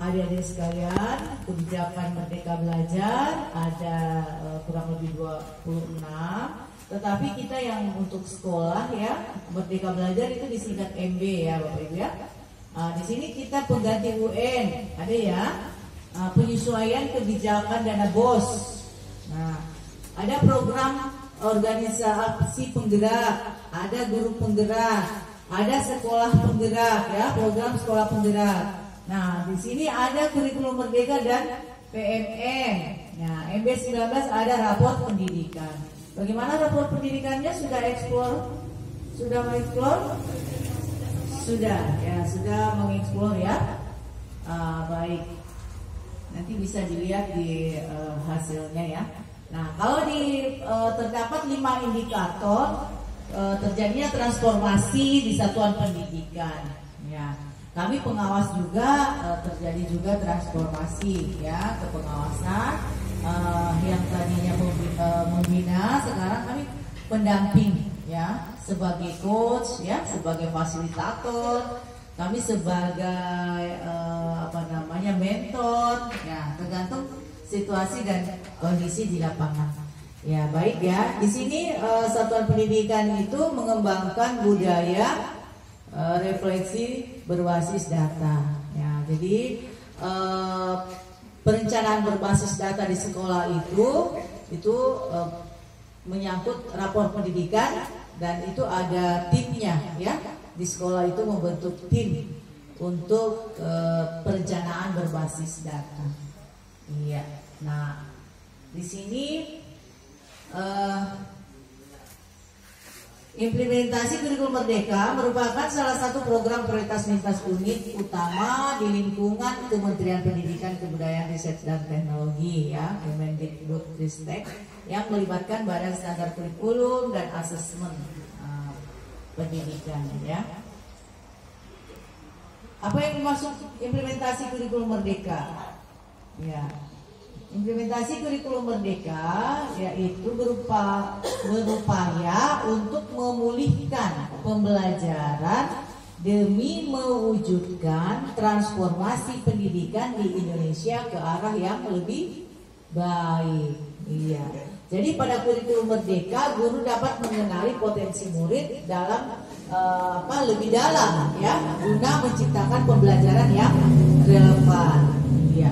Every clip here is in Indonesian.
adik-adik sekalian, kebijakan Merdeka Belajar ada kurang lebih 26. Tetapi kita yang untuk sekolah ya, Merdeka Belajar itu disingkat MB ya Bapak Ibu ya. Di sini kita pengganti UN, ada ya, penyesuaian kebijakan dana BOS. Nah, ada program organisasi penggerak, ada guru penggerak, ada sekolah penggerak ya, program sekolah penggerak. Nah, di sini ada kurikulum Merdeka dan PMN. Nah, MB19 ada rapor pendidikan. Bagaimana rapor pendidikannya? Sudah eksplor? Sudah mengeksplor? Sudah, ya sudah mengeksplor ya. Baik. Nanti bisa dilihat di hasilnya ya. Nah, kalau terdapat 5 indikator terjadinya transformasi di satuan pendidikan. Ya. Kami pengawas juga terjadi juga transformasi ya ke pengawasan yang tadinya membina, sekarang kami pendamping ya, sebagai coach ya, sebagai fasilitator, kami sebagai mentor ya, tergantung situasi dan kondisi di lapangan. Ya baik ya, di sini satuan pendidikan itu mengembangkan budaya refleksi berbasis data. Ya, jadi perencanaan berbasis data di sekolah itu menyangkut rapor pendidikan dan itu ada timnya ya. Di sekolah itu membentuk tim untuk perencanaan berbasis data. Iya. Nah, di sini implementasi kurikulum Merdeka merupakan salah satu program prioritas lintas unit utama di lingkungan Kementerian Pendidikan, Kebudayaan, Riset dan Teknologi ya, Kemendikbudristek, yang melibatkan Badan Standar Kurikulum dan Asesmen Pendidikan ya. Apa yang dimaksud implementasi kurikulum Merdeka? Ya. Implementasi kurikulum Merdeka yaitu berupaya untuk memulihkan pembelajaran demi mewujudkan transformasi pendidikan di Indonesia ke arah yang lebih baik. Iya. Jadi pada kurikulum Merdeka guru dapat mengenali potensi murid dalam lebih dalam ya, guna menciptakan pembelajaran yang relevan. Iya.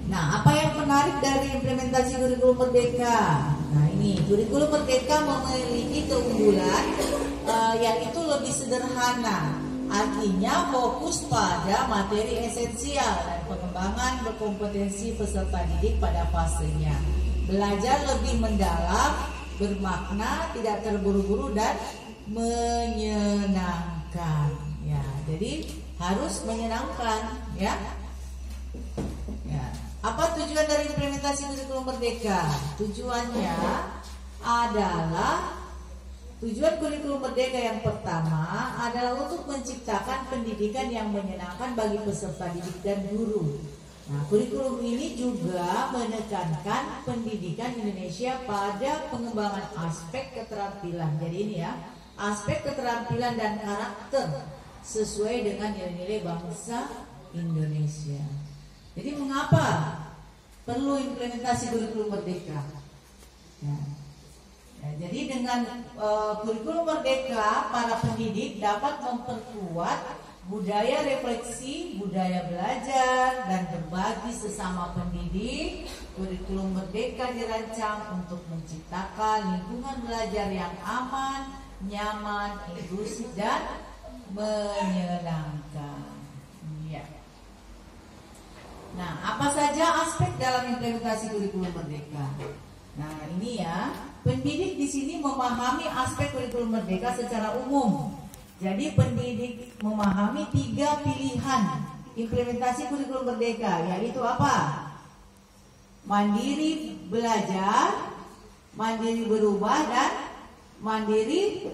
Nah, apa yang menarik dari implementasi kurikulum Merdeka? Nah, ini kurikulum Merdeka memiliki keunggulan yaitu lebih sederhana. Artinya fokus pada materi esensial dan pengembangan berkompetensi peserta didik pada fasenya. Belajar lebih mendalam, bermakna, tidak terburu-buru dan menyenangkan. Ya, jadi harus menyenangkan, ya. Apa tujuan dari implementasi kurikulum Merdeka? Tujuannya adalah tujuan kurikulum Merdeka yang pertama adalah untuk menciptakan pendidikan yang menyenangkan bagi peserta didik dan guru. Nah, kurikulum ini juga menekankan pendidikan Indonesia pada pengembangan aspek keterampilan. Jadi ini ya, aspek keterampilan dan karakter sesuai dengan nilai-nilai bangsa Indonesia. Jadi mengapa perlu implementasi kurikulum Merdeka? Ya, jadi dengan kurikulum Merdeka, para pendidik dapat memperkuat budaya refleksi, budaya belajar, dan berbagi sesama pendidik. Kurikulum Merdeka dirancang untuk menciptakan lingkungan belajar yang aman, nyaman, inklusif, dan menyenangkan. Nah, apa saja aspek dalam implementasi kurikulum Merdeka? Nah, ini ya, pendidik di sini memahami aspek kurikulum Merdeka secara umum. Jadi pendidik memahami 3 pilihan implementasi kurikulum Merdeka, yaitu apa? Mandiri belajar, mandiri berubah, dan mandiri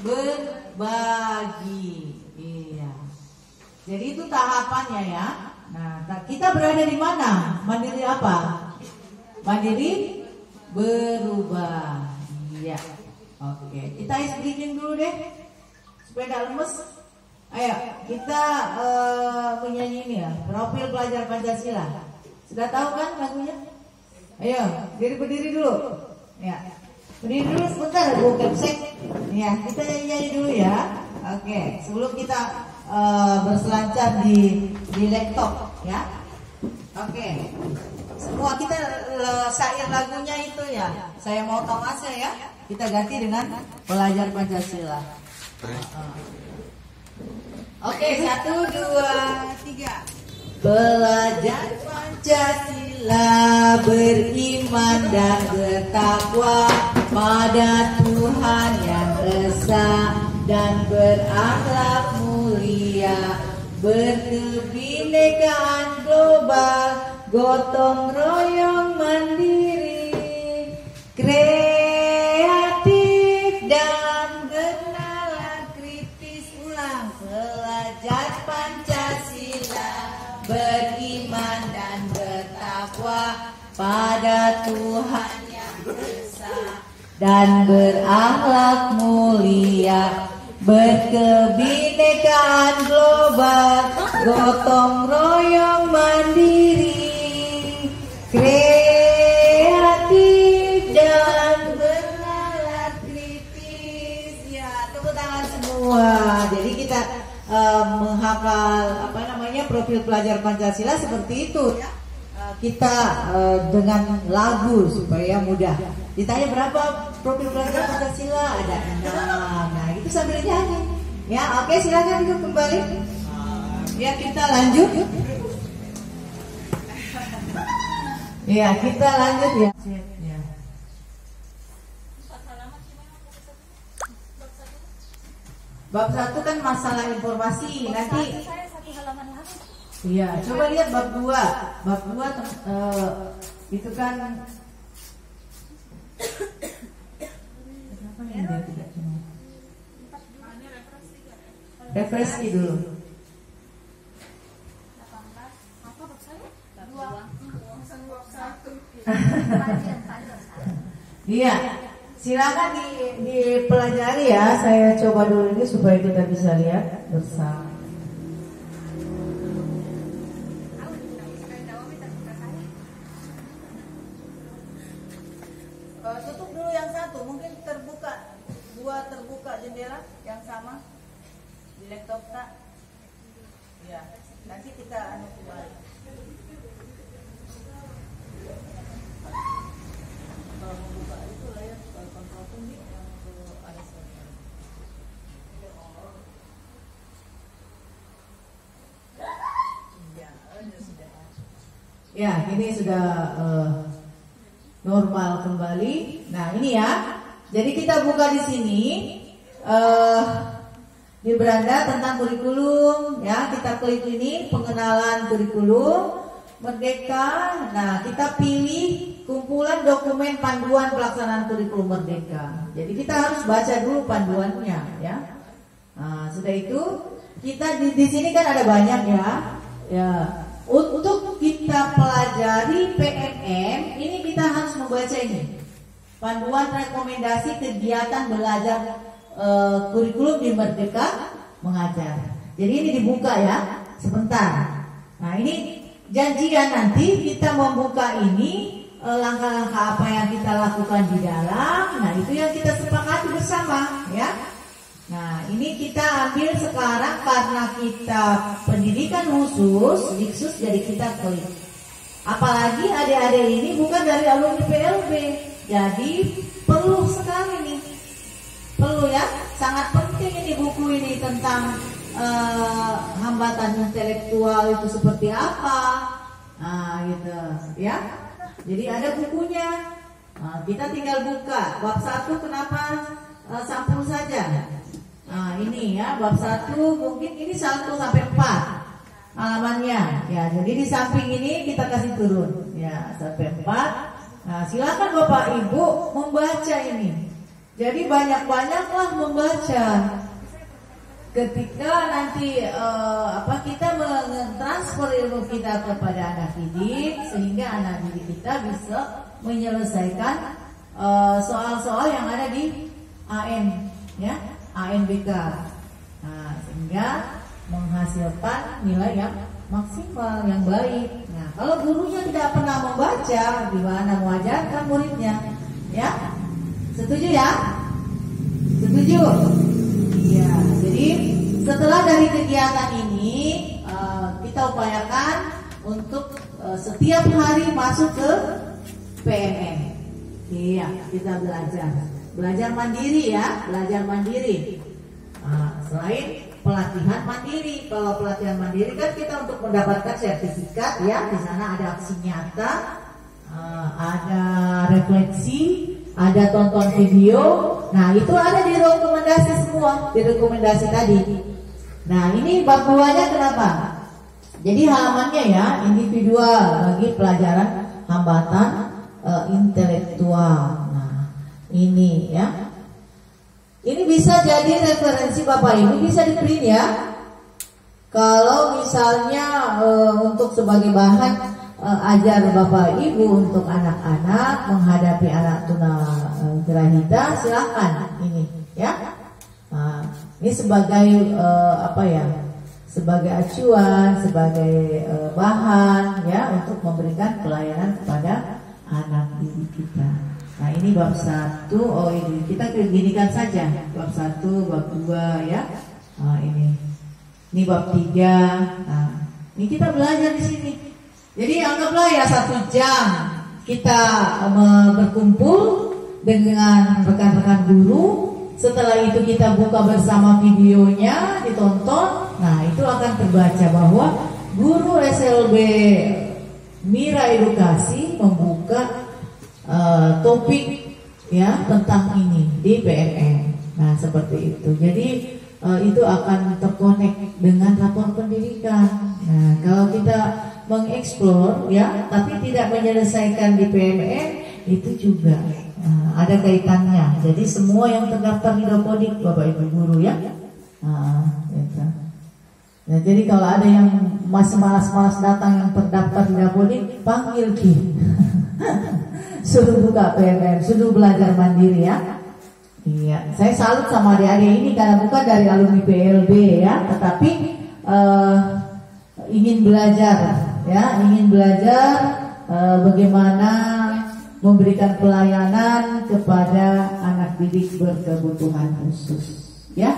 berbagi. Iya. Jadi itu tahapannya ya. Nah, kita berada di mana? Mandiri apa? Mandiri berubah. Iya. Oke, kita ice breathing dulu deh supaya gak lemes. Ayo, kita menyanyi ini ya. Profil Pelajar Pancasila. Sudah tahu kan lagunya? Ayo, berdiri dulu. Ya. Berdiri dulu sebentar, Bu Kepsek. Ya, kita nyanyi dulu ya. Oke, sebelum kita berselancar di laptop ya. Oke. Semua kita syair lagunya itu ya. Saya mau tahu aja ya. Kita ganti dengan Pelajar Pancasila. Oke, 1, 2, 3. Pelajar Pancasila beriman dan bertakwa pada Tuhan yang esa dan berakhlak mulia, berkebinekaan global, gotong royong mandiri, kreatif dan bernalar kritis. Ulang. Pelajar Pancasila beriman dan bertakwa pada Tuhan yang esa dan berakhlak mulia, berkebinekaan global, gotong royong mandiri, kreatif dan bernalar kritis. Ya, tepuk tangan semua. Jadi kita menghafal profil Pelajar Pancasila seperti itu ya. Kita dengan lagu supaya mudah. Ditanya berapa profil Pelajar Pancasila? Ada 6. Nah, itu sambil nyanyi. Ya, oke, silakan duduk kembali. Ya, kita lanjut. Ya, kita lanjut ya. Bab 1 kan masalah informasi. Nanti saya 1 halaman lagi. iya, coba lihat bab 2. Bab 2 itu kan kenapa ini dia tidak cuma refresh dulu. 18 apa bab saya? 2 Iya. Silakan dipelajari ya. Saya coba dulu ini supaya kita bisa lihat bersama. Tutup dulu yang satu, mungkin terbuka 2 terbuka jendela yang sama di laptop tak? Ya, nanti kita kembali. Ya, ini sudah normal kembali. Nah, ini ya. Jadi kita buka di sini di beranda tentang kurikulum. Ya, kita klik ini pengenalan kurikulum Merdeka. Nah, kita pilih kumpulan dokumen panduan pelaksanaan kurikulum Merdeka. Jadi kita harus baca dulu panduannya, ya. Nah, sudah itu kita di sini kan ada banyak ya. Ya. Untuk kita pelajari PMM, ini kita harus membaca ini. Panduan rekomendasi kegiatan belajar kurikulum di Merdeka Mengajar. Jadi ini dibuka ya, sebentar. Nah, ini janjian nanti kita membuka ini langkah-langkah apa yang kita lakukan di dalam. Nah, itu yang kita sepakati bersama ya. Nah, ini kita ambil sekarang karena kita pendidikan khusus, jadi kita klik. Apalagi adik-adik ini bukan dari alumni PLB, jadi perlu sekali nih, perlu ya, sangat penting ini buku ini tentang hambatan intelektual itu seperti apa, nah gitu, ya. Jadi ada bukunya, nah, kita tinggal buka. Bab 1 kenapa sampul saja? Nah, ini ya bab 1 mungkin ini 1 sampai 4 halamannya ya. Jadi di samping ini kita kasih turun ya sampai 4. Nah, silakan Bapak Ibu membaca ini. Jadi banyak-banyaklah membaca. Ketika nanti kita mentransfer ilmu kita kepada anak didik, sehingga anak didik kita bisa menyelesaikan soal-soal yang ada di AN ya. ANBK, nah, sehingga menghasilkan nilai yang maksimal, yang baik. Nah, kalau gurunya tidak pernah membaca, gimana mau ajarkan muridnya? Ya, setuju ya? Setuju? Iya. Jadi setelah dari kegiatan ini kita upayakan untuk setiap hari masuk ke PMM. Iya, kita belajar mandiri ya, belajar mandiri. Selain pelatihan mandiri, kalau pelatihan mandiri kan kita untuk mendapatkan sertifikat ya, di sana ada aksi nyata, ada refleksi, ada tonton video. Nah itu ada di rekomendasi semua, di rekomendasi tadi. Nah ini bab 2-nya kenapa? Jadi halamannya ya, individual bagi pelajaran hambatan intelektual. Nah ini ya, ini bisa jadi referensi Bapak Ibu, bisa di print ya. Kalau misalnya untuk sebagai bahan ajar Bapak Ibu untuk anak-anak menghadapi anak tunagrahita, silakan ini ya. Ini sebagai apa ya? Sebagai acuan, sebagai bahan ya untuk memberikan pelayanan kepada anak didik kita. Nah ini bab 1, oh ini kita ginikan saja bab 1, bab 2 ya. Ini bab 3. Nah, ini kita belajar di sini. Jadi anggaplah ya 1 jam kita berkumpul dengan rekan-rekan guru. Setelah itu kita buka bersama videonya, ditonton. Nah itu akan terbaca bahwa guru SLB Mira Edukasi membuka topik ya tentang ini di PMM. Nah seperti itu. Jadi itu akan terkonek dengan rapor pendidikan. Nah kalau kita mengeksplor ya, tapi tidak menyelesaikan di PMM, itu juga ada kaitannya. Jadi semua yang terdaftar hidroponik Bapak Ibu guru ya. Gitu. Nah jadi kalau ada yang masih malas-malas datang yang terdaftar hidroponik, panggil Ki. Suruh buka PMM, suruh belajar mandiri ya. Iya, saya salut sama adik-adik ini karena bukan dari alumni PLB ya, tetapi ingin belajar ya, ingin belajar bagaimana memberikan pelayanan kepada anak didik berkebutuhan khusus ya.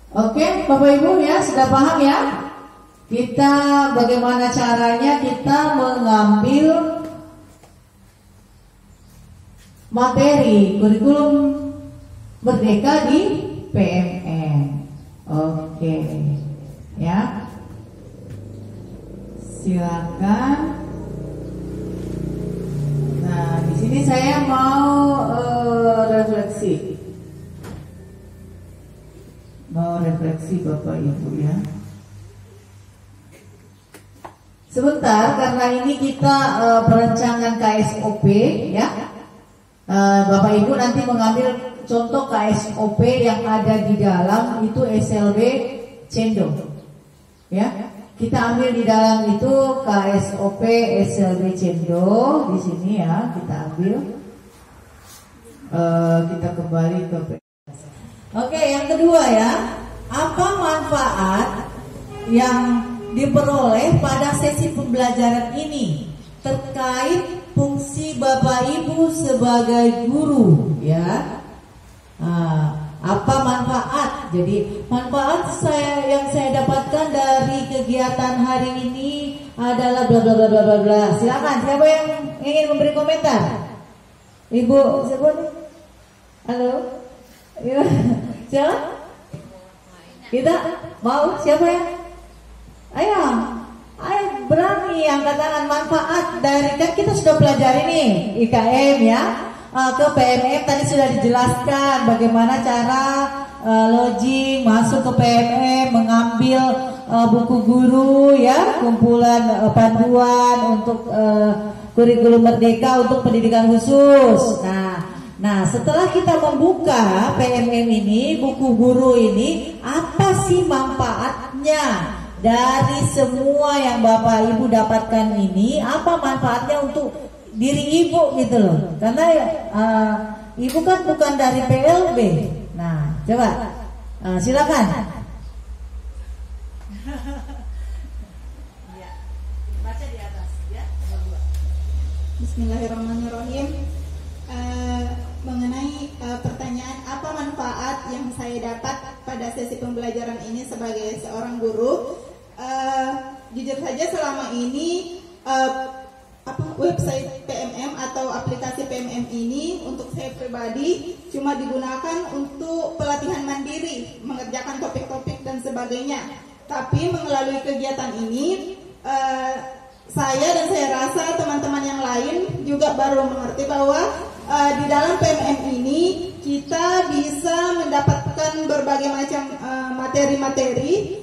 Oke, Bapak Ibu ya, sudah paham ya? Kita bagaimana caranya kita mengambil materi kurikulum merdeka di PMM. Oke. Ya. Silakan. Nah, di sini saya mau refleksi. Mau refleksi Bapak Ibu ya. Sebentar, karena ini kita perancangan KSOP ya. Bapak Ibu nanti mengambil contoh KSOP yang ada di dalam itu SLB Cendo ya. Kita ambil di dalam itu KSOP SLB Cendo di sini ya, kita ambil. Kita kembali ke Oke, yang kedua ya, apa manfaat yang diperoleh pada sesi pembelajaran ini terkait fungsi Bapak Ibu sebagai guru ya. Apa manfaat? Jadi manfaat yang saya dapatkan dari kegiatan hari ini adalah bla bla bla bla bla bla. Silakan, siapa yang ingin memberi komentar? Ibu, siapa nih? Halo? Siapa? Kita mau siapa ya? Ayo berani angkat tangan. Manfaat dari, kan kita sudah pelajari nih IKM ya, ke PMM tadi sudah dijelaskan bagaimana cara login masuk ke PMM, mengambil buku guru ya, kumpulan panduan untuk kurikulum merdeka untuk pendidikan khusus. Nah setelah kita membuka PMM ini, buku guru ini, apa sih manfaatnya dari semua yang Bapak Ibu dapatkan ini? Apa manfaatnya untuk diri Ibu gitu loh? Karena Ibu kan bukan dari PLB. Nah coba silakan. di atas ya, nomor 2. Bismillahirrahmanirrahim. Mengenai pertanyaan apa manfaat yang saya dapat pada sesi pembelajaran ini sebagai seorang guru, jujur saja selama ini website PMM atau aplikasi PMM ini untuk saya pribadi cuma digunakan untuk pelatihan mandiri, mengerjakan topik-topik dan sebagainya. Tapi melalui kegiatan ini saya dan saya rasa teman-teman yang lain juga baru mengerti bahwa di dalam PMM ini kita bisa mendapatkan berbagai macam materi-materi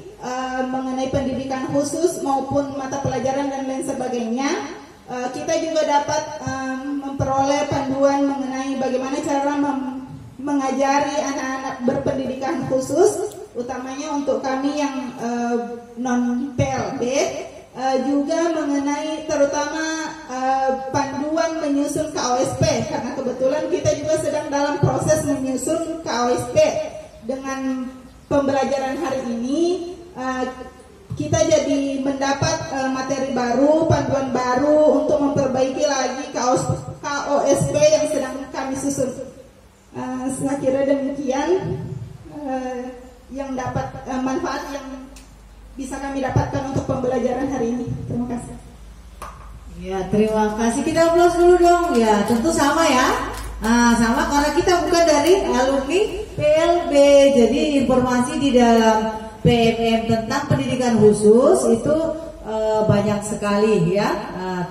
mengenai pendidikan khusus maupun mata pelajaran dan lain sebagainya. Kita juga dapat memperoleh panduan mengenai bagaimana cara mengajari anak-anak berpendidikan khusus, utamanya untuk kami yang non PLB. Juga mengenai terutama panduan menyusun KOSP, karena kebetulan kita juga sedang dalam proses menyusun KOSP. Dengan pembelajaran hari ini kita jadi mendapat materi baru, panduan baru untuk memperbaiki lagi KOSP yang sedang kami susun. Saya kira demikian yang dapat manfaat yang bisa kami dapatkan untuk pembelajaran hari ini. Terima kasih. Ya, terima kasih. Kita aplaus dulu dong. Ya, tentu sama ya. Sama karena kita bukan dari alumni PLB. Jadi informasi di dalam PMM tentang pendidikan khusus itu banyak sekali ya.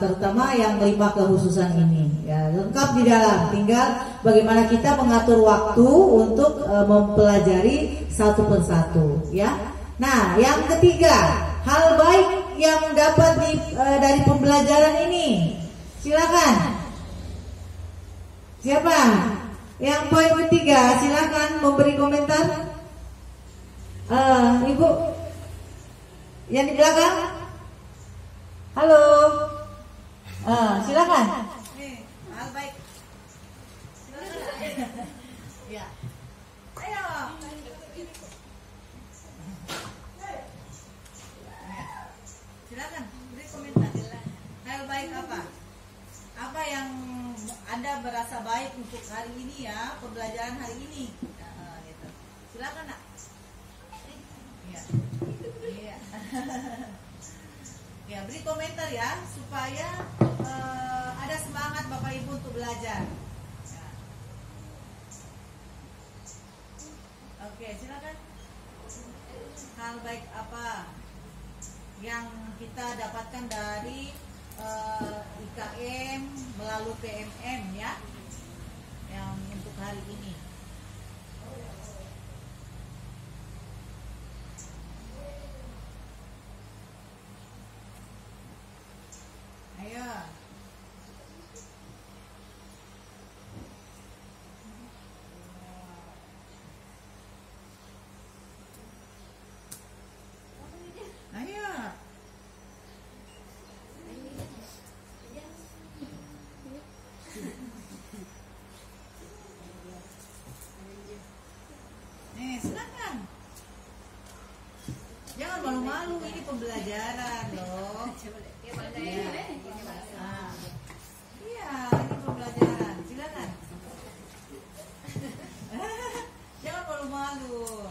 Terutama yang 5 kekhususan ini. Ya, lengkap di dalam. Tinggal bagaimana kita mengatur waktu untuk mempelajari satu persatu ya. Nah, yang ketiga, hal baik yang dapat dari pembelajaran ini. Silakan. Siapa? Yang poin ketiga, silakan memberi komentar. Ibu yang di belakang. Halo. Silakan. Hal baik. Silakan. Ya. Ayo. Silakan beri komentar. Hal baik apa? Apa yang Anda merasa baik untuk hari ini ya, pembelajaran hari ini? Gitu. Silakan nak. Iya. Iya. Ya, beri komentar ya supaya ada semangat Bapak Ibu untuk belajar. Ya. Oke, silakan. Hal baik apa yang kita dapatkan dari IKM melalui PMM ya, yang untuk hari ini? Ayo. Ayo. Silakan. Jangan malu-malu, ini pembelajaran loh. Iya, ini pembelajaran. Silakan. Jangan malu-malu.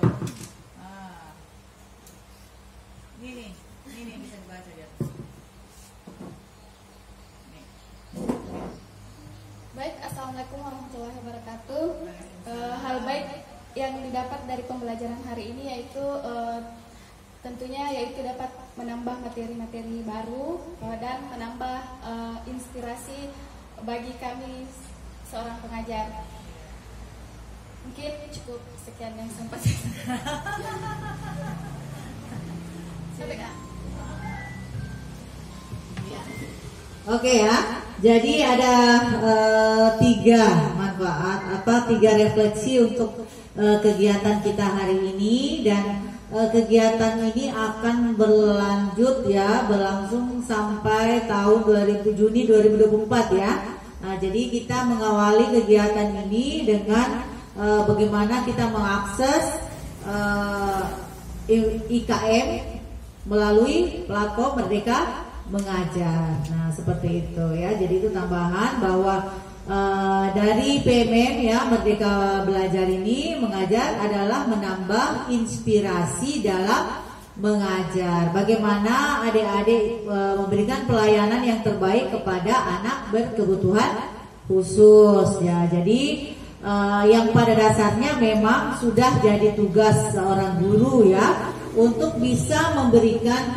Ini bisa dibaca ya. Baik, assalamualaikum warahmatullahi wabarakatuh. Hal baik yang didapat dari pembelajaran hari ini yaitu tentunya dapat menambah materi-materi baru dan menambah inspirasi bagi kami seorang pengajar. Mungkin cukup sekian yang sempat saya sampaikan. Oke ya, jadi ada 3 manfaat, 3 refleksi untuk kegiatan kita hari ini, dan kegiatan ini akan berlanjut ya, berlangsung sampai tahun Juni 2024 ya. Nah, jadi kita mengawali kegiatan ini dengan bagaimana kita mengakses IKM melalui platform Merdeka mengajar. Nah, seperti itu ya. Jadi itu tambahan bahwa dari PMM ya, Merdeka Belajar ini mengajar adalah menambah inspirasi dalam mengajar. Bagaimana adik-adik memberikan pelayanan yang terbaik kepada anak berkebutuhan khusus ya. Jadi yang pada dasarnya memang sudah jadi tugas seorang guru ya untuk bisa memberikan